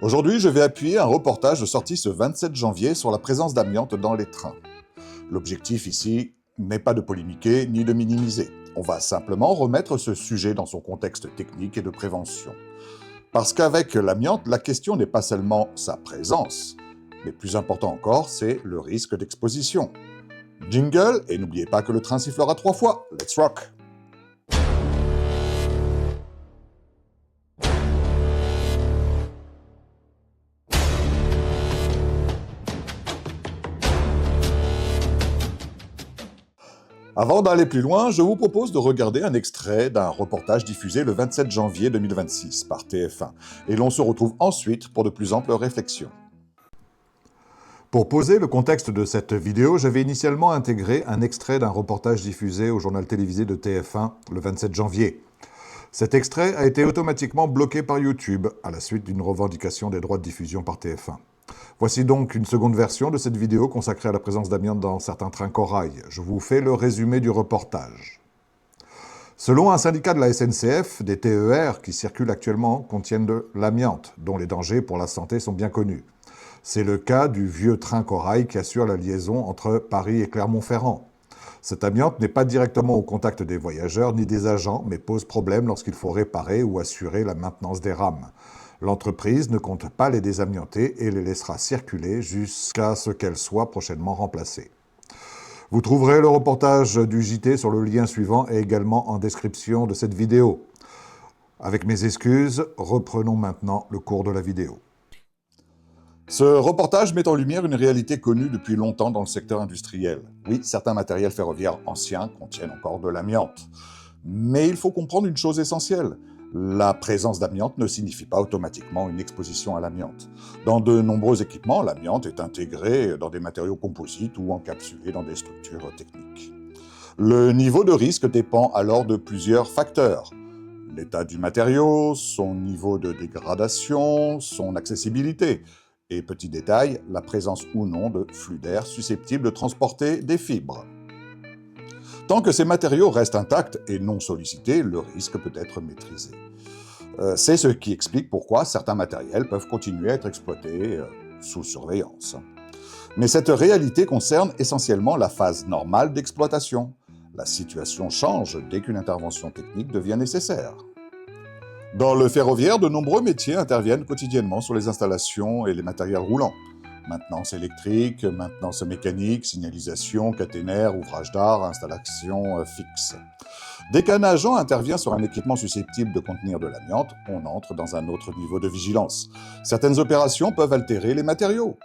Aujourd'hui, je vais appuyer un reportage sorti ce 27 janvier sur la présence d'amiante dans les trains. L'objectif ici n'est pas de polémiquer ni de minimiser. On va simplement remettre ce sujet dans son contexte technique et de prévention. Parce qu'avec l'amiante, la question n'est pas seulement sa présence, mais plus important encore, c'est le risque d'exposition. Jingle, et n'oubliez pas que le train sifflera 3 fois. Let's rock! Avant d'aller plus loin, je vous propose de regarder un extrait d'un reportage diffusé le 27 janvier 2026 par TF1, et l'on se retrouve ensuite pour de plus amples réflexions. Pour poser le contexte de cette vidéo, j'avais initialement intégré un extrait d'un reportage diffusé au journal télévisé de TF1 le 27 janvier. Cet extrait a été automatiquement bloqué par YouTube à la suite d'une revendication des droits de diffusion par TF1. Voici donc une seconde version de cette vidéo consacrée à la présence d'amiante dans certains trains corail. Je vous fais le résumé du reportage. Selon un syndicat de la SNCF, des TER qui circulent actuellement contiennent de l'amiante, dont les dangers pour la santé sont bien connus. C'est le cas du vieux train corail qui assure la liaison entre Paris et Clermont-Ferrand. Cette amiante n'est pas directement au contact des voyageurs ni des agents, mais pose problème lorsqu'il faut réparer ou assurer la maintenance des rames. L'entreprise ne compte pas les désamianter et les laissera circuler jusqu'à ce qu'elles soient prochainement remplacées. Vous trouverez le reportage du JT sur le lien suivant et également en description de cette vidéo. Avec mes excuses, reprenons maintenant le cours de la vidéo. Ce reportage met en lumière une réalité connue depuis longtemps dans le secteur industriel. Oui, certains matériels ferroviaires anciens contiennent encore de l'amiante. Mais il faut comprendre une chose essentielle. La présence d'amiante ne signifie pas automatiquement une exposition à l'amiante. Dans de nombreux équipements, l'amiante est intégrée dans des matériaux composites ou encapsulée dans des structures techniques. Le niveau de risque dépend alors de plusieurs facteurs. L'état du matériau, son niveau de dégradation, son accessibilité. Et petit détail, la présence ou non de flux d'air susceptibles de transporter des fibres. Tant que ces matériaux restent intacts et non sollicités, le risque peut être maîtrisé. C'est ce qui explique pourquoi certains matériels peuvent continuer à être exploités sous surveillance. Mais cette réalité concerne essentiellement la phase normale d'exploitation. La situation change dès qu'une intervention technique devient nécessaire. Dans le ferroviaire, de nombreux métiers interviennent quotidiennement sur les installations et les matériels roulants. Maintenance électrique, maintenance mécanique, signalisation, caténaire, ouvrage d'art, installation fixe. Dès qu'un agent intervient sur un équipement susceptible de contenir de l'amiante, on entre dans un autre niveau de vigilance. Certaines opérations peuvent altérer les matériaux.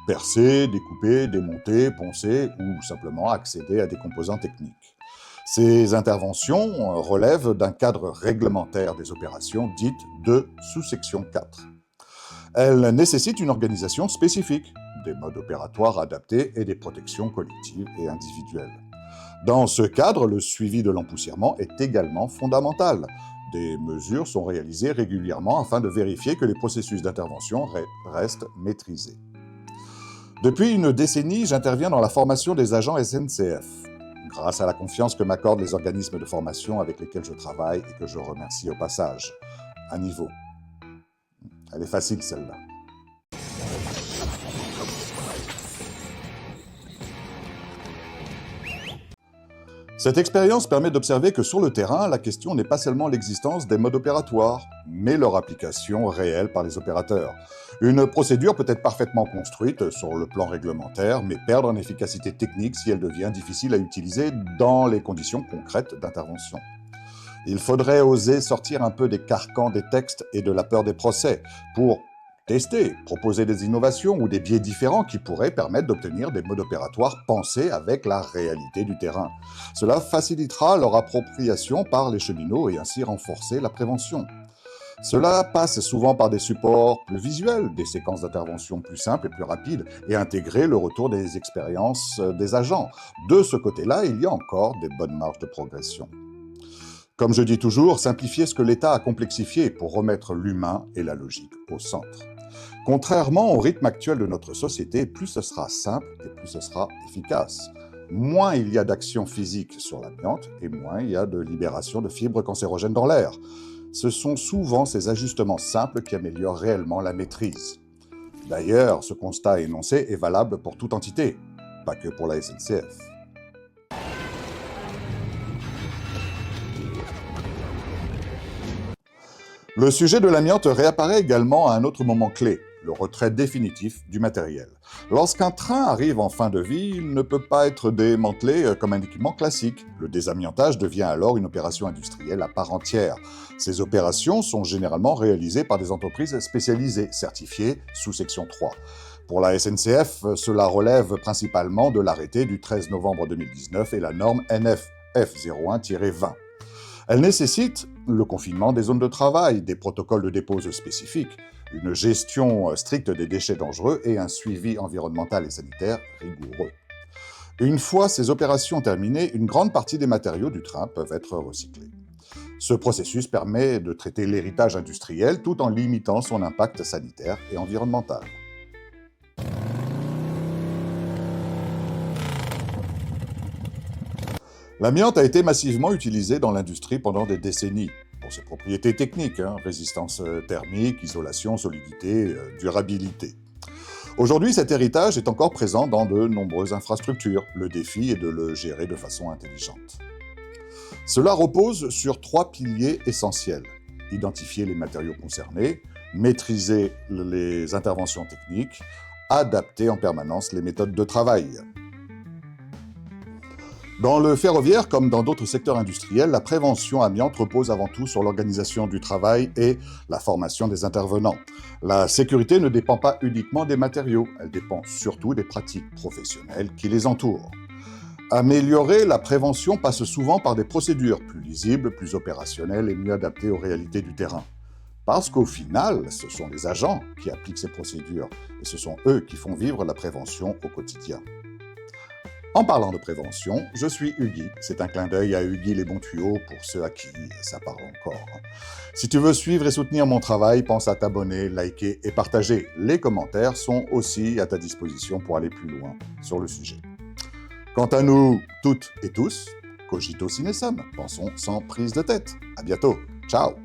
Percer, découper, démonter, poncer ou simplement accéder à des composants techniques. Ces interventions relèvent d'un cadre réglementaire des opérations dites de sous-section 4. Elles nécessitent une organisation spécifique, des modes opératoires adaptés et des protections collectives et individuelles. Dans ce cadre, le suivi de l'empoussièrement est également fondamental. Des mesures sont réalisées régulièrement afin de vérifier que les processus d'intervention restent maîtrisés. Depuis une décennie, j'interviens dans la formation des agents SNCF. Grâce à la confiance que m'accordent les organismes de formation avec lesquels je travaille et que je remercie au passage. À niveau. Elle est facile, celle-là. Cette expérience permet d'observer que sur le terrain, la question n'est pas seulement l'existence des modes opératoires, mais leur application réelle par les opérateurs. Une procédure peut être parfaitement construite sur le plan réglementaire, mais perdre en efficacité technique si elle devient difficile à utiliser dans les conditions concrètes d'intervention. Il faudrait oser sortir un peu des carcans des textes et de la peur des procès pour tester, proposer des innovations ou des biais différents qui pourraient permettre d'obtenir des modes opératoires pensés avec la réalité du terrain. Cela facilitera leur appropriation par les cheminots et ainsi renforcer la prévention. Cela passe souvent par des supports plus visuels, des séquences d'intervention plus simples et plus rapides, et intégrer le retour des expériences des agents. De ce côté-là, il y a encore des bonnes marges de progression. Comme je dis toujours, simplifier ce que l'État a complexifié pour remettre l'humain et la logique au centre. Contrairement au rythme actuel de notre société, plus ce sera simple et plus ce sera efficace. Moins il y a d'action physique sur l'amiante et moins il y a de libération de fibres cancérogènes dans l'air. Ce sont souvent ces ajustements simples qui améliorent réellement la maîtrise. D'ailleurs, ce constat énoncé est valable pour toute entité, pas que pour la SNCF. Le sujet de l'amiante réapparaît également à un autre moment clé, le retrait définitif du matériel. Lorsqu'un train arrive en fin de vie, il ne peut pas être démantelé comme un équipement classique. Le désamiantage devient alors une opération industrielle à part entière. Ces opérations sont généralement réalisées par des entreprises spécialisées, certifiées sous section 3. Pour la SNCF, cela relève principalement de l'arrêté du 13 novembre 2019 et la norme NF F01-20. Elle nécessite le confinement des zones de travail, des protocoles de dépose spécifiques, une gestion stricte des déchets dangereux et un suivi environnemental et sanitaire rigoureux. Une fois ces opérations terminées, une grande partie des matériaux du train peuvent être recyclés. Ce processus permet de traiter l'héritage industriel tout en limitant son impact sanitaire et environnemental. L'amiante a été massivement utilisée dans l'industrie pendant des décennies, pour ses propriétés techniques, résistance thermique, isolation, solidité, durabilité. Aujourd'hui, cet héritage est encore présent dans de nombreuses infrastructures. Le défi est de le gérer de façon intelligente. Cela repose sur 3 piliers essentiels. Identifier les matériaux concernés, maîtriser les interventions techniques, adapter en permanence les méthodes de travail. Dans le ferroviaire, comme dans d'autres secteurs industriels, la prévention amiante repose avant tout sur l'organisation du travail et la formation des intervenants. La sécurité ne dépend pas uniquement des matériaux, elle dépend surtout des pratiques professionnelles qui les entourent. Améliorer la prévention passe souvent par des procédures plus lisibles, plus opérationnelles et mieux adaptées aux réalités du terrain. Parce qu'au final, ce sont les agents qui appliquent ces procédures et ce sont eux qui font vivre la prévention au quotidien. En parlant de prévention, je suis Hugui. C'est un clin d'œil à Hugui les bons tuyaux pour ceux à qui ça parle encore. Si tu veux suivre et soutenir mon travail, pense à t'abonner, liker et partager. Les commentaires sont aussi à ta disposition pour aller plus loin sur le sujet. Quant à nous, toutes et tous, cogito sine sum, pensons sans prise de tête. À bientôt. Ciao.